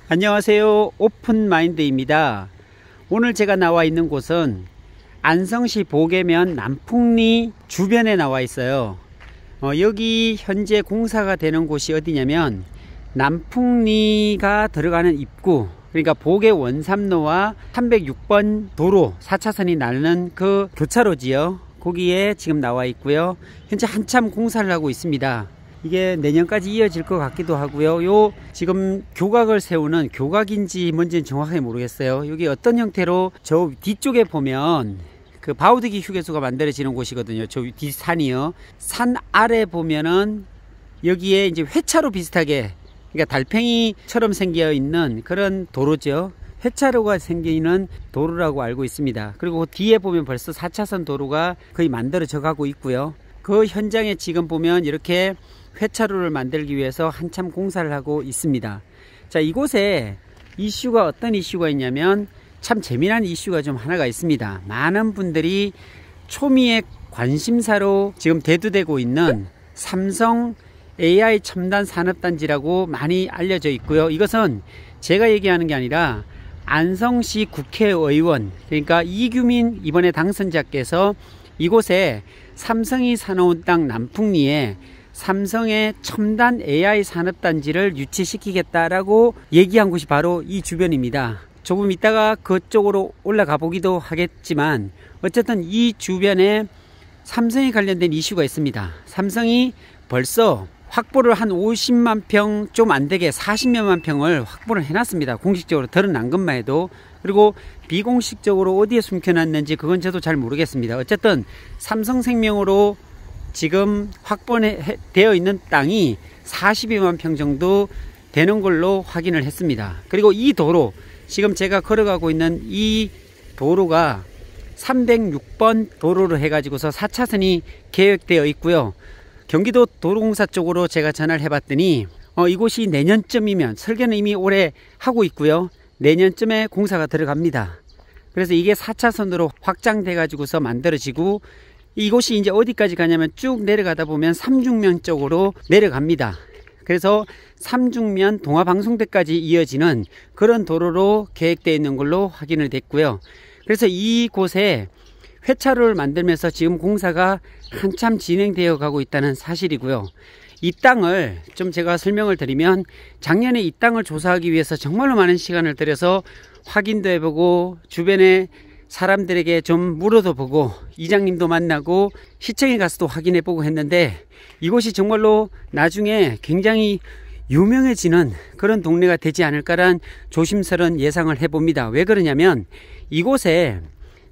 안녕하세요. 오픈마인드입니다. 오늘 제가 나와 있는 곳은 안성시 보계면 남풍리 주변에 나와 있어요. 여기 현재 공사가 되는 곳이 어디냐면 남풍리가 들어가는 입구, 그러니까 보계 원삼로와 306번 도로 4차선이 나는 그 교차로지요. 거기에 지금 나와 있고요. 현재 한참 공사를 하고 있습니다. 이게 내년까지 이어질 것 같기도 하고요. 요 지금 교각을 세우는 교각인지 뭔지는 정확하게 모르겠어요. 여기 어떤 형태로 저 뒤쪽에 보면 그 바우드기 휴게소가 만들어지는 곳이거든요. 저 뒷산이요. 산 아래 보면은 여기에 이제 회차로 비슷하게, 그러니까 달팽이처럼 생겨 있는 그런 도로죠. 회차로가 생기는 도로라고 알고 있습니다. 그리고 그 뒤에 보면 벌써 4차선 도로가 거의 만들어져 가고 있고요. 그 현장에 지금 보면 이렇게 회차로를 만들기 위해서 한참 공사를 하고 있습니다. 자, 이곳에 이슈가 어떤 이슈가 있냐면 참 재미난 이슈가 좀 하나가 있습니다. 많은 분들이 초미의 관심사로 지금 대두되고 있는 삼성 AI 첨단 산업단지라고 많이 알려져 있고요. 이것은 제가 얘기하는 게 아니라 안성시 국회의원, 그러니까 이규민 이번에 당선자께서 이곳에 삼성이 사놓은 땅 남풍리에 삼성의 첨단 AI 산업단지를 유치시키겠다라고 얘기한 곳이 바로 이 주변입니다. 조금 있다가 그쪽으로 올라가 보기도 하겠지만 어쨌든 이 주변에 삼성에 관련된 이슈가 있습니다. 삼성이 벌써 확보를 한 50만 평 좀 안되게 40몇만 평을 확보를 해놨습니다. 공식적으로 드러난 것만 해도. 그리고 비공식적으로 어디에 숨겨놨는지 그건 저도 잘 모르겠습니다. 어쨌든 삼성생명으로 지금 확보되어 있는 땅이 42만 평 정도 되는 걸로 확인을 했습니다. 그리고 이 도로, 지금 제가 걸어가고 있는 이 도로가 306번 도로로 해가지고서 4차선이 계획되어 있고요. 경기도 도로공사 쪽으로 제가 전화를 해봤더니 이곳이 내년쯤이면, 설계는 이미 올해 하고 있고요. 내년쯤에 공사가 들어갑니다. 그래서 이게 4차선으로 확장돼 가지고서 만들어지고, 이곳이 이제 어디까지 가냐면 쭉 내려가다 보면 삼중면 쪽으로 내려갑니다. 그래서 삼중면 동화방송대까지 이어지는 그런 도로로 계획되어 있는 걸로 확인을 됐고요. 그래서 이곳에 회차로를 만들면서 지금 공사가 한참 진행되어 가고 있다는 사실이고요. 이 땅을 좀 제가 설명을 드리면, 작년에 이 땅을 조사하기 위해서 정말로 많은 시간을 들여서 확인도 해보고 주변에 사람들에게 좀 물어도 보고 이장님도 만나고 시청에 가서도 확인해 보고 했는데, 이곳이 정말로 나중에 굉장히 유명해지는 그런 동네가 되지 않을까란 조심스러운 예상을 해봅니다. 왜 그러냐면 이곳에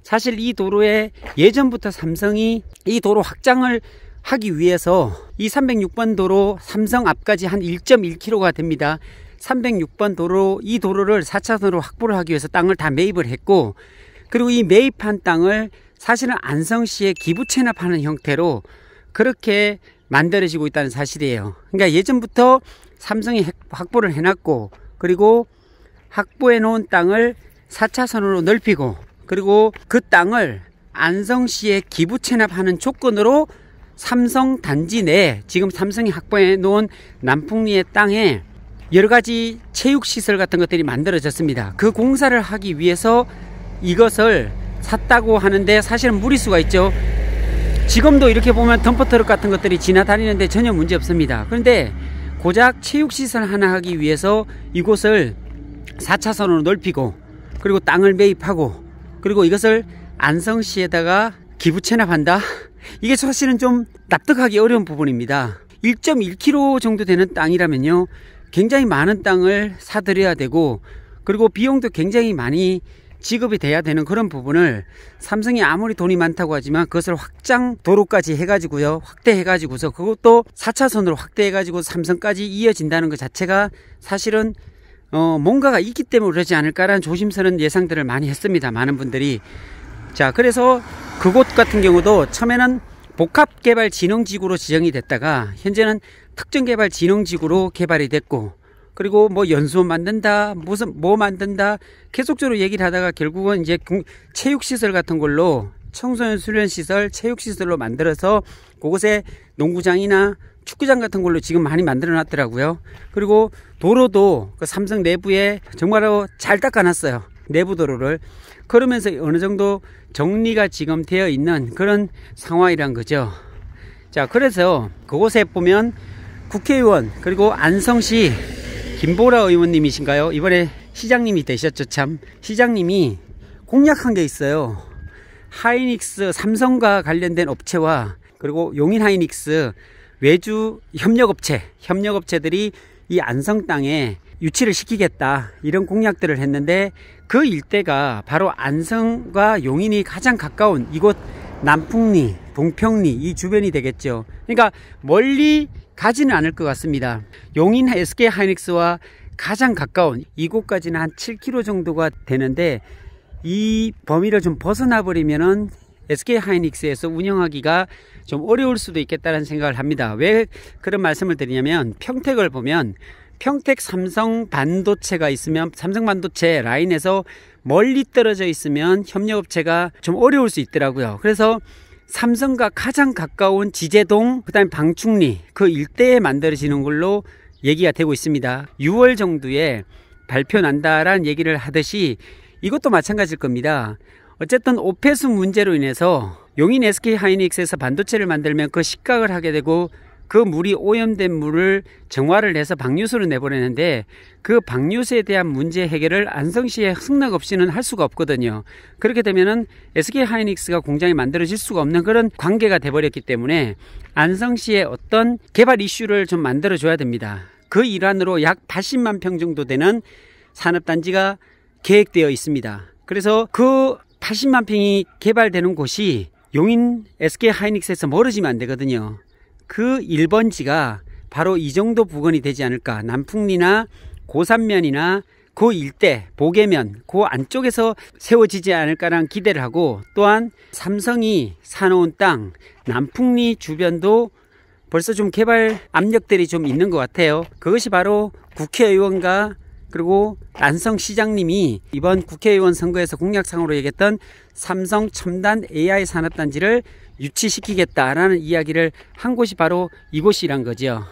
사실 이 도로에 예전부터 삼성이 이 도로 확장을 하기 위해서 이 306번 도로 삼성 앞까지 한 1.1km가 됩니다. 306번 도로, 이 도로를 4차선으로 확보를 하기 위해서 땅을 다 매입을 했고, 그리고 이 매입한 땅을 사실은 안성시에 기부 체납하는 형태로 그렇게 만들어지고 있다는 사실이에요. 그러니까 예전부터 삼성이 확보를 해놨고, 그리고 확보해 놓은 땅을 4차선으로 넓히고, 그리고 그 땅을 안성시에 기부 체납하는 조건으로 삼성 단지 내에 지금 삼성이 확보해 놓은 남풍리의 땅에 여러가지 체육시설 같은 것들이 만들어졌습니다. 그 공사를 하기 위해서 이것을 샀다고 하는데 사실은 무리수가 있죠. 지금도 이렇게 보면 덤퍼트럭 같은 것들이 지나다니는데 전혀 문제 없습니다. 그런데 고작 체육시설 하나 하기 위해서 이곳을 4차선으로 넓히고, 그리고 땅을 매입하고, 그리고 이것을 안성시에다가 기부 체납한다? 이게 사실은 좀 납득하기 어려운 부분입니다. 1.1km 정도 되는 땅이라면요, 굉장히 많은 땅을 사들여야 되고, 그리고 비용도 굉장히 많이 지급이 돼야 되는 그런 부분을 삼성이 아무리 돈이 많다고 하지만 그것을 확장 도로까지 해가지고요, 확대해가지고서 그것도 4차선으로 확대해가지고 삼성까지 이어진다는 것 자체가 사실은 뭔가가 있기 때문에 그러지 않을까라는 조심스러운 예상들을 많이 했습니다. 많은 분들이. 자, 그래서 그곳 같은 경우도 처음에는 복합개발진흥지구로 지정이 됐다가 현재는 특정개발진흥지구로 개발이 됐고, 그리고 뭐 연수원 만든다, 무슨 뭐 만든다 계속적으로 얘기를 하다가 결국은 이제 체육시설 같은 걸로, 청소년 수련시설, 체육시설로 만들어서 그곳에 농구장이나 축구장 같은 걸로 지금 많이 만들어 놨더라고요. 그리고 도로도 그 삼성 내부에 정말로 잘 닦아놨어요. 내부 도로를. 그러면서 어느 정도 정리가 지금 되어 있는 그런 상황이란 거죠. 자, 그래서 그곳에 보면 국회의원 그리고 안성시 김보라 의원님이신가요? 이번에 시장님이 되셨죠. 참 시장님이 공약한 게 있어요. 하이닉스 삼성과 관련된 업체와 그리고 용인 하이닉스 외주 협력업체들이 이 안성 땅에 유치를 시키겠다, 이런 공약들을 했는데, 그 일대가 바로 안성과 용인이 가장 가까운 이곳 남풍리, 동평리 이 주변이 되겠죠. 그러니까 멀리 가지는 않을 것 같습니다. 용인 SK 하이닉스와 가장 가까운 이곳까지는 한 7km 정도가 되는데, 이 범위를 좀 벗어나 버리면은 SK 하이닉스에서 운영하기가 좀 어려울 수도 있겠다는 생각을 합니다. 왜 그런 말씀을 드리냐면, 평택을 보면 평택 삼성 반도체가 있으면 삼성 반도체 라인에서 멀리 떨어져 있으면 협력업체가 좀 어려울 수 있더라고요. 그래서 삼성과 가장 가까운 지제동, 그 다음에 방충리 그 일대에 만들어지는 걸로 얘기가 되고 있습니다. 6월 정도에 발표 난다라는 얘기를 하듯이 이것도 마찬가지일 겁니다. 어쨌든 오폐수 문제로 인해서 용인 SK 하이닉스에서 반도체를 만들면 그 식각을 하게 되고, 그 물이 오염된 물을 정화를 해서 방류수로 내보내는데, 그 방류수에 대한 문제 해결을 안성시의 승낙 없이는 할 수가 없거든요. 그렇게 되면은 SK 하이닉스가 공장이 만들어질 수가 없는 그런 관계가 돼버렸기 때문에 안성시의 어떤 개발 이슈를 좀 만들어줘야 됩니다. 그 일환으로 약 80만 평 정도 되는 산업단지가 계획되어 있습니다. 그래서 그 80만 평이 개발되는 곳이 용인 SK 하이닉스에서 멀어지면 안 되거든요. 그 1번지가 바로 이 정도 부근이 되지 않을까. 남풍리나 고산면이나 그 일대, 보계면 그 안쪽에서 세워지지 않을까라는 기대를 하고, 또한 삼성이 사놓은 땅 남풍리 주변도 벌써 좀 개발 압력들이 좀 있는 것 같아요. 그것이 바로 국회의원과 그리고 안성시장님이 이번 국회의원 선거에서 공약상으로 얘기했던 삼성 첨단 AI 산업단지를 유치시키겠다라는 이야기를 한 곳이 바로 이곳이란 거죠.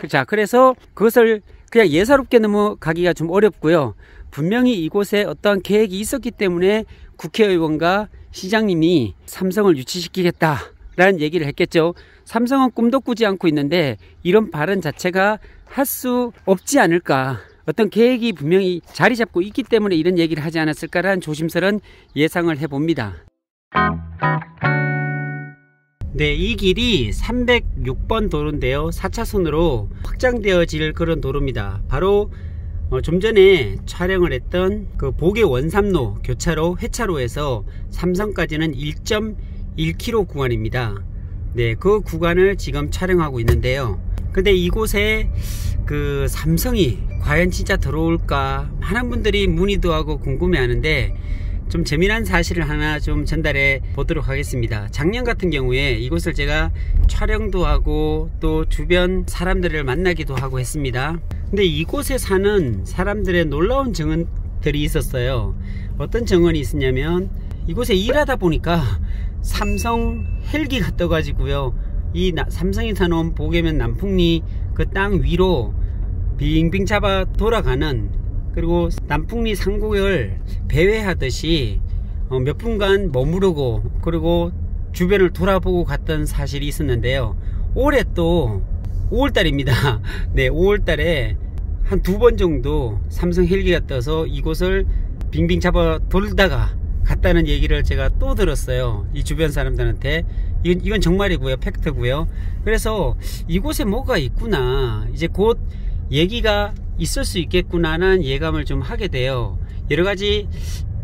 자, 그래서 그것을 그냥 예사롭게 넘어가기가 좀 어렵고요. 분명히 이곳에 어떤 계획이 있었기 때문에 국회의원과 시장님이 삼성을 유치시키겠다라는 얘기를 했겠죠. 삼성은 꿈도 꾸지 않고 있는데 이런 발언 자체가 할 수 없지 않을까. 어떤 계획이 분명히 자리 잡고 있기 때문에 이런 얘기를 하지 않았을까라는 조심스러운 예상을 해봅니다. 네, 이 길이 306번 도로인데요. 4차선으로 확장되어질 그런 도로입니다. 바로 좀 전에 촬영을 했던 그 보계 원삼로 교차로 회차로에서 삼성까지는 1.1km 구간입니다. 네, 그 구간을 지금 촬영하고 있는데요. 근데 이곳에 그 삼성이 과연 진짜 들어올까 많은 분들이 문의도 하고 궁금해 하는데, 좀 재미난 사실을 하나 좀 전달해 보도록 하겠습니다. 작년 같은 경우에 이곳을 제가 촬영도 하고 또 주변 사람들을 만나기도 하고 했습니다. 근데 이곳에 사는 사람들의 놀라운 증언들이 있었어요. 어떤 증언이 있었냐면, 이곳에 일하다 보니까 삼성 헬기가 떠가지고요, 이 삼성이 사놓은 보계면 남풍리 그 땅 위로 빙빙 잡아 돌아가는, 그리고 남풍리 상국을 배회하듯이 몇 분간 머무르고 그리고 주변을 돌아보고 갔던 사실이 있었는데요. 올해 또 5월달입니다. 네, 5월달에 한 2번 정도 삼성 헬기가 떠서 이곳을 빙빙 잡아 돌다가 갔다는 얘기를 제가 또 들었어요. 이 주변 사람들한테. 이건 정말이고요. 팩트고요. 그래서 이곳에 뭐가 있구나, 이제 곧 얘기가 있을 수 있겠구나라는 예감을 좀 하게 돼요. 여러가지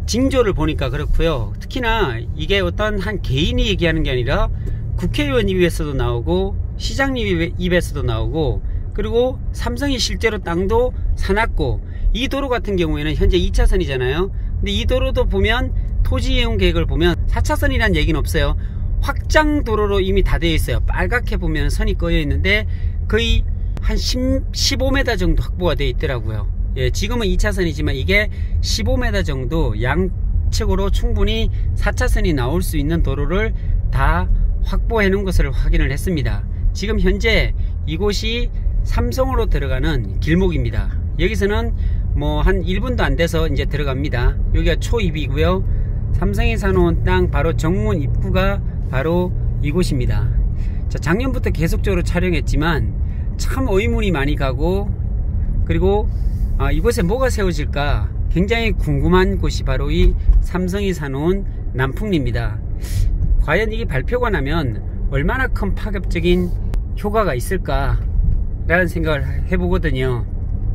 징조를 보니까 그렇고요. 특히나 이게 어떤 한 개인이 얘기하는 게 아니라 국회의원 입에서도 나오고 시장님 입에서도 나오고, 그리고 삼성이 실제로 땅도 사놨고, 이 도로 같은 경우에는 현재 2차선이잖아요 근데 이 도로도 보면 토지 이용 계획을 보면 4차선이라는 얘기는 없어요. 확장 도로로 이미 다 되어 있어요. 빨갛게 보면 선이 꺼여 있는데 거의 한 15m 정도 확보가 되어 있더라고요. 예, 지금은 2차선이지만 이게 15m 정도 양측으로 충분히 4차선이 나올 수 있는 도로를 다 확보해 놓은 것을 확인을 했습니다. 지금 현재 이곳이 삼성으로 들어가는 길목입니다. 여기서는 뭐 한 1분도 안 돼서 이제 들어갑니다. 여기가 초입이고요. 삼성이 사놓은 땅 바로 정문 입구가 바로 이곳입니다. 자, 작년부터 계속적으로 촬영했지만 참 의문이 많이 가고, 그리고 이곳에 뭐가 세워질까 굉장히 궁금한 곳이 바로 이 삼성이 사놓은 남풍리입니다. 과연 이게 발표가 나면 얼마나 큰 파격적인 효과가 있을까 라는 생각을 해보거든요.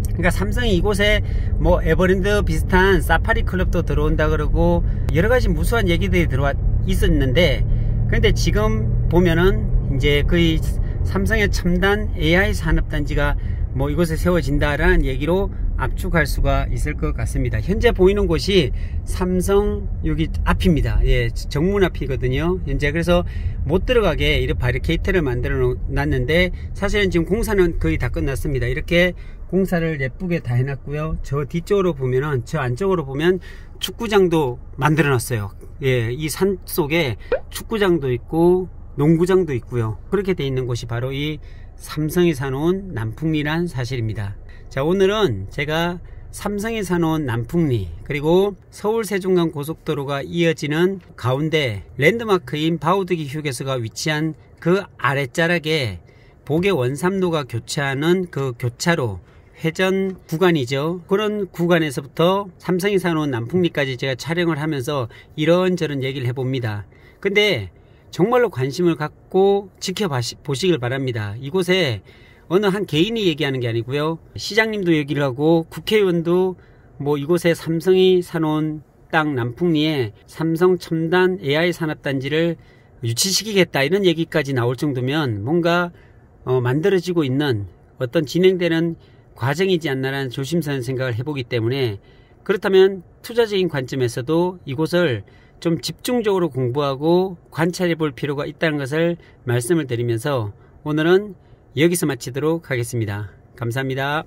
그러니까 삼성이 이곳에 뭐 에버랜드 비슷한 사파리 클럽도 들어온다 그러고 여러가지 무수한 얘기들이 들어와 있었는데, 그런데 지금 보면은 이제 거의 삼성의 첨단 AI 산업단지가 뭐 이곳에 세워진다라는 얘기로 압축할 수가 있을 것 같습니다. 현재 보이는 곳이 삼성 여기 앞입니다. 예, 정문 앞이거든요. 현재 그래서 못 들어가게 이렇게 바리케이트를 만들어 놨는데, 사실은 지금 공사는 거의 다 끝났습니다. 이렇게 공사를 예쁘게 다 해놨고요. 저 뒤쪽으로 보면은, 저 안쪽으로 보면 축구장도 만들어 놨어요. 예, 이 산 속에 축구장도 있고 농구장도 있고요. 그렇게 돼 있는 곳이 바로 이 삼성이 사놓은 남풍리란 사실입니다. 자, 오늘은 제가 삼성이 사놓은 남풍리, 그리고 서울 세종간 고속도로가 이어지는 가운데 랜드마크인 바우드기 휴게소가 위치한 그 아랫자락에 복의 원삼로가 교차하는 그 교차로 회전 구간이죠. 그런 구간에서부터 삼성이 사놓은 남풍리까지 제가 촬영을 하면서 이런저런 얘기를 해봅니다. 근데 정말로 관심을 갖고 지켜보시길 바랍니다. 이곳에 어느 한 개인이 얘기하는 게 아니고요. 시장님도 얘기를 하고 국회의원도 뭐 이곳에 삼성이 사놓은 땅 남풍리에 삼성 첨단 AI 산업단지를 유치시키겠다 이런 얘기까지 나올 정도면 뭔가 만들어지고 있는 어떤 진행되는 과정이지 않나라는 조심스러운 생각을 해보기 때문에, 그렇다면 투자적인 관점에서도 이곳을 좀 집중적으로 공부하고 관찰해 볼 필요가 있다는 것을 말씀을 드리면서 오늘은 여기서 마치도록 하겠습니다. 감사합니다.